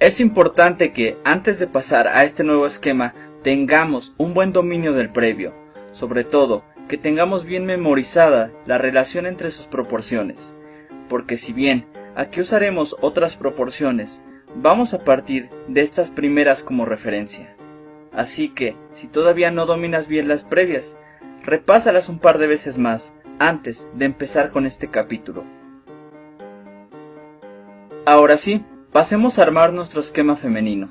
Es importante que, antes de pasar a este nuevo esquema, tengamos un buen dominio del previo, sobre todo que tengamos bien memorizada la relación entre sus proporciones, porque si bien aquí usaremos otras proporciones, vamos a partir de estas primeras como referencia. Así que, si todavía no dominas bien las previas, repásalas un par de veces más antes de empezar con este capítulo. Ahora sí, pasemos a armar nuestro esquema femenino.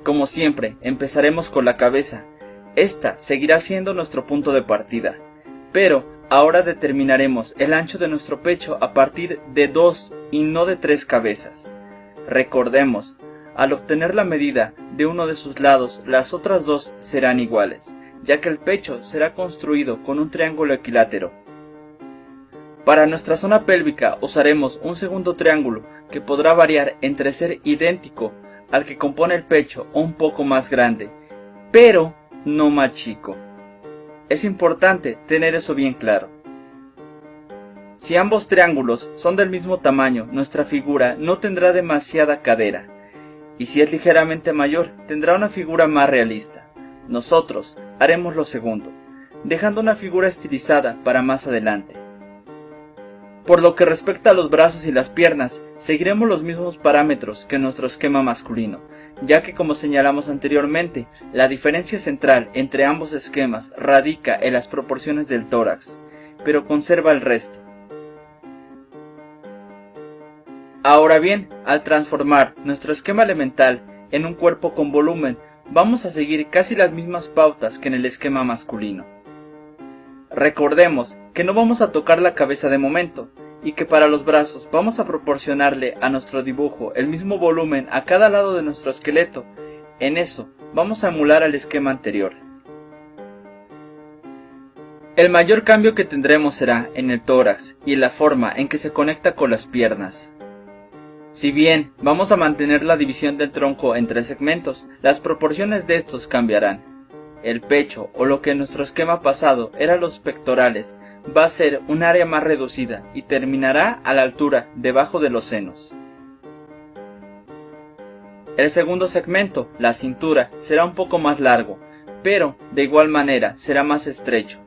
Como siempre, empezaremos con la cabeza. Esta seguirá siendo nuestro punto de partida, pero ahora determinaremos el ancho de nuestro pecho a partir de 2 y no de 3 cabezas. Recordemos, al obtener la medida de uno de sus lados, las otras dos serán iguales, ya que el pecho será construido con un triángulo equilátero. Para nuestra zona pélvica usaremos un segundo triángulo que podrá variar entre ser idéntico al que compone el pecho o un poco más grande, pero no más chico. Es importante tener eso bien claro. Si ambos triángulos son del mismo tamaño, nuestra figura no tendrá demasiada cadera, y si es ligeramente mayor, tendrá una figura más realista. Nosotros haremos lo segundo, dejando una figura estilizada para más adelante. Por lo que respecta a los brazos y las piernas, seguiremos los mismos parámetros que en nuestro esquema masculino, ya que como señalamos anteriormente, la diferencia central entre ambos esquemas radica en las proporciones del tórax, pero conserva el resto. Ahora bien, al transformar nuestro esquema elemental en un cuerpo con volumen, vamos a seguir casi las mismas pautas que en el esquema masculino. Recordemos que no vamos a tocar la cabeza de momento, y que para los brazos vamos a proporcionarle a nuestro dibujo el mismo volumen a cada lado de nuestro esqueleto. En eso vamos a emular al esquema anterior. El mayor cambio que tendremos será en el tórax y en la forma en que se conecta con las piernas. Si bien vamos a mantener la división del tronco en 3 segmentos, las proporciones de estos cambiarán. El pecho, o lo que en nuestro esquema pasado eran los pectorales, va a ser un área más reducida y terminará a la altura debajo de los senos. El segundo segmento, la cintura, será un poco más largo, pero de igual manera será más estrecho.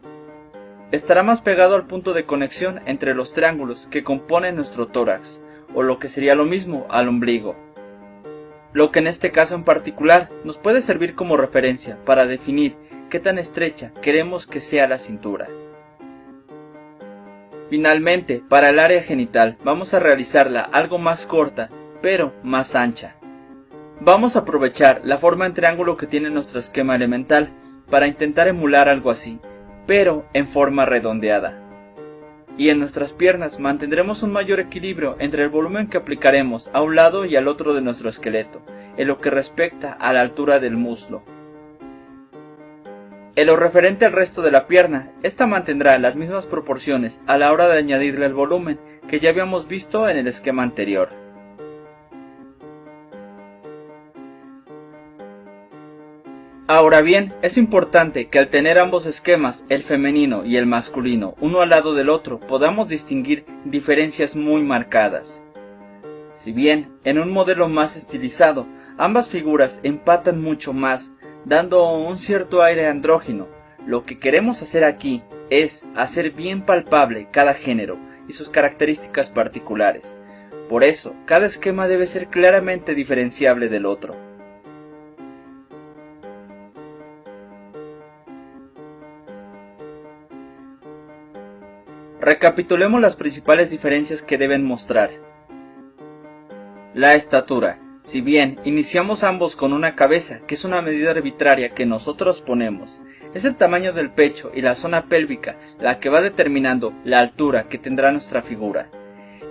Estará más pegado al punto de conexión entre los triángulos que componen nuestro tórax, o lo que sería lo mismo al ombligo. Lo que en este caso en particular nos puede servir como referencia para definir qué tan estrecha queremos que sea la cintura. Finalmente, para el área genital vamos a realizarla algo más corta, pero más ancha. Vamos a aprovechar la forma en triángulo que tiene nuestro esquema elemental para intentar emular algo así, pero en forma redondeada. Y en nuestras piernas mantendremos un mayor equilibrio entre el volumen que aplicaremos a un lado y al otro de nuestro esqueleto, en lo que respecta a la altura del muslo. En lo referente al resto de la pierna, esta mantendrá las mismas proporciones a la hora de añadirle el volumen que ya habíamos visto en el esquema anterior. Ahora bien, es importante que al tener ambos esquemas, el femenino y el masculino, uno al lado del otro, podamos distinguir diferencias muy marcadas. Si bien, en un modelo más estilizado, ambas figuras empatan mucho más, dando un cierto aire andrógino, lo que queremos hacer aquí es hacer bien palpable cada género y sus características particulares. Por eso, cada esquema debe ser claramente diferenciable del otro. Recapitulemos las principales diferencias que deben mostrar. La estatura. Si bien iniciamos ambos con una cabeza, que es una medida arbitraria que nosotros ponemos, es el tamaño del pecho y la zona pélvica la que va determinando la altura que tendrá nuestra figura.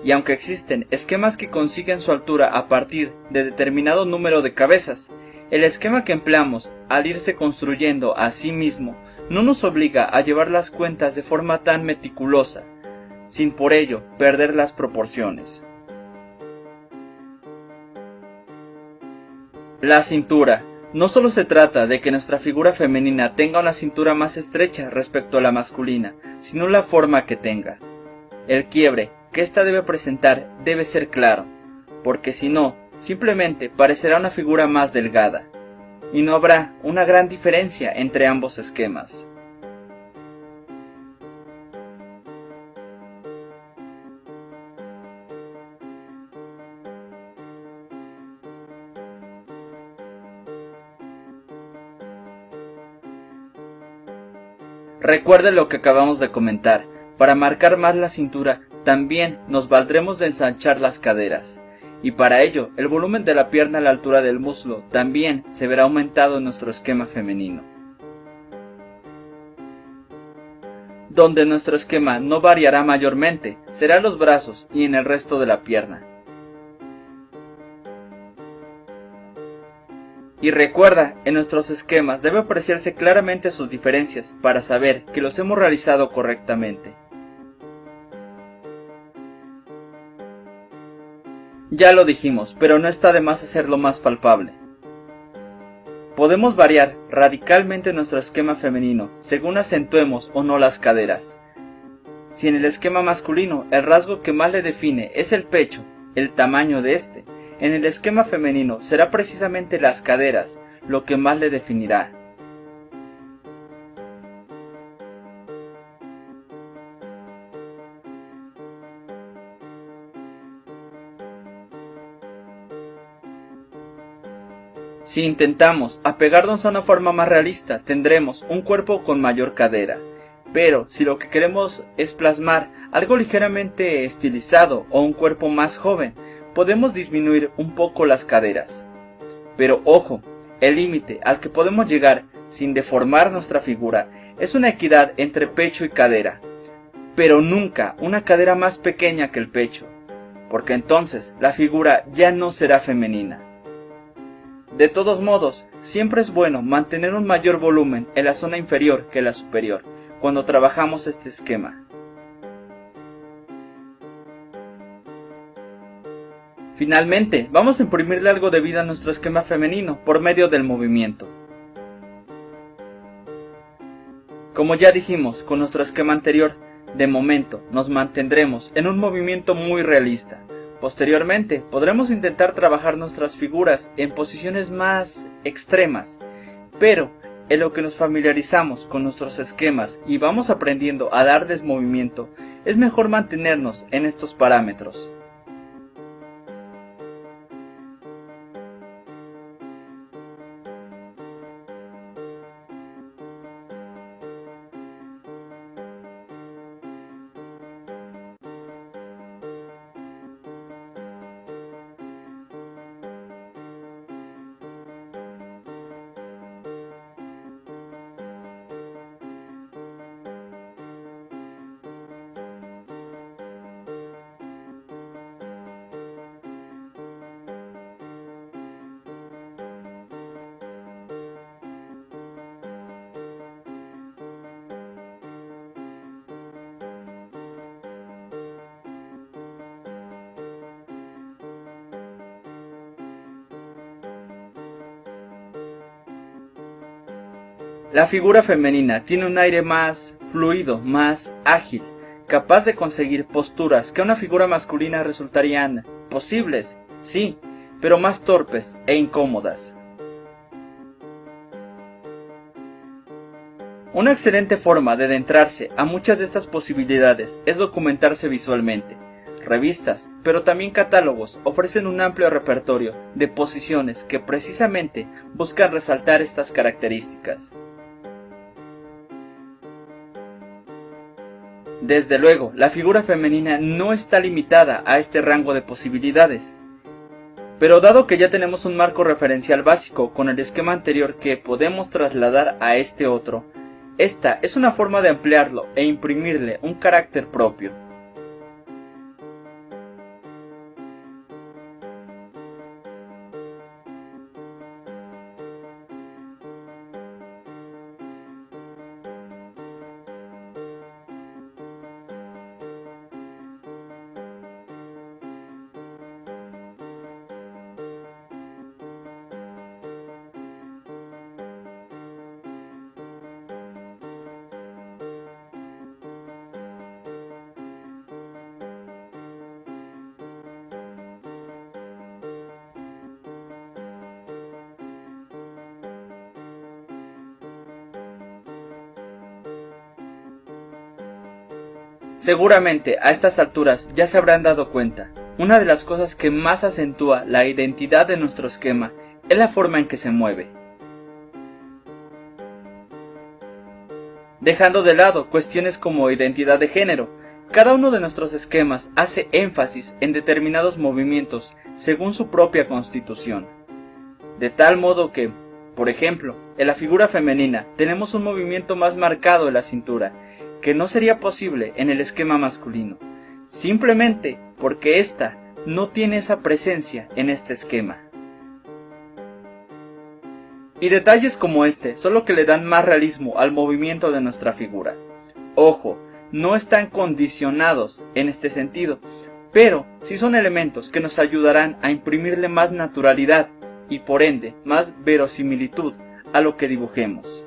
Y aunque existen esquemas que consiguen su altura a partir de determinado número de cabezas, el esquema que empleamos al irse construyendo a sí mismo no nos obliga a llevar las cuentas de forma tan meticulosa, sin por ello perder las proporciones. La cintura. No solo se trata de que nuestra figura femenina tenga una cintura más estrecha respecto a la masculina, sino la forma que tenga. El quiebre que ésta debe presentar debe ser claro, porque si no, simplemente parecerá una figura más delgada, y no habrá una gran diferencia entre ambos esquemas. Recuerde lo que acabamos de comentar, para marcar más la cintura también nos valdremos de ensanchar las caderas, y para ello el volumen de la pierna a la altura del muslo también se verá aumentado en nuestro esquema femenino. Donde nuestro esquema no variará mayormente será en los brazos y en el resto de la pierna. Y recuerda, en nuestros esquemas debe apreciarse claramente sus diferencias para saber que los hemos realizado correctamente. Ya lo dijimos, pero no está de más hacerlo más palpable. Podemos variar radicalmente nuestro esquema femenino según acentuemos o no las caderas. Si en el esquema masculino el rasgo que más le define es el pecho, el tamaño de este, en el esquema femenino será precisamente las caderas lo que más le definirá. Si intentamos apegarnos a una forma más realista, tendremos un cuerpo con mayor cadera. Pero si lo que queremos es plasmar algo ligeramente estilizado o un cuerpo más joven, podemos disminuir un poco las caderas. Pero ojo, el límite al que podemos llegar sin deformar nuestra figura es una equidad entre pecho y cadera, pero nunca una cadera más pequeña que el pecho, porque entonces la figura ya no será femenina. De todos modos, siempre es bueno mantener un mayor volumen en la zona inferior que la superior, cuando trabajamos este esquema. Finalmente, vamos a imprimirle algo de vida a nuestro esquema femenino por medio del movimiento. Como ya dijimos con nuestro esquema anterior, de momento nos mantendremos en un movimiento muy realista. Posteriormente, podremos intentar trabajar nuestras figuras en posiciones más extremas, pero en lo que nos familiarizamos con nuestros esquemas y vamos aprendiendo a darles movimiento, es mejor mantenernos en estos parámetros. La figura femenina tiene un aire más fluido, más ágil, capaz de conseguir posturas que a una figura masculina resultarían posibles, sí, pero más torpes e incómodas. Una excelente forma de adentrarse a muchas de estas posibilidades es documentarse visualmente. Revistas, pero también catálogos ofrecen un amplio repertorio de posiciones que precisamente buscan resaltar estas características. Desde luego, la figura femenina no está limitada a este rango de posibilidades. Pero dado que ya tenemos un marco referencial básico con el esquema anterior que podemos trasladar a este otro, esta es una forma de ampliarlo e imprimirle un carácter propio. Seguramente a estas alturas ya se habrán dado cuenta, una de las cosas que más acentúa la identidad de nuestro esquema es la forma en que se mueve. Dejando de lado cuestiones como identidad de género, cada uno de nuestros esquemas hace énfasis en determinados movimientos según su propia constitución. De tal modo que, por ejemplo, en la figura femenina tenemos un movimiento más marcado en la cintura, que no sería posible en el esquema masculino, simplemente porque ésta no tiene esa presencia en este esquema. Y detalles como este son lo que le dan más realismo al movimiento de nuestra figura. Ojo, no están condicionados en este sentido, pero sí son elementos que nos ayudarán a imprimirle más naturalidad y por ende más verosimilitud a lo que dibujemos.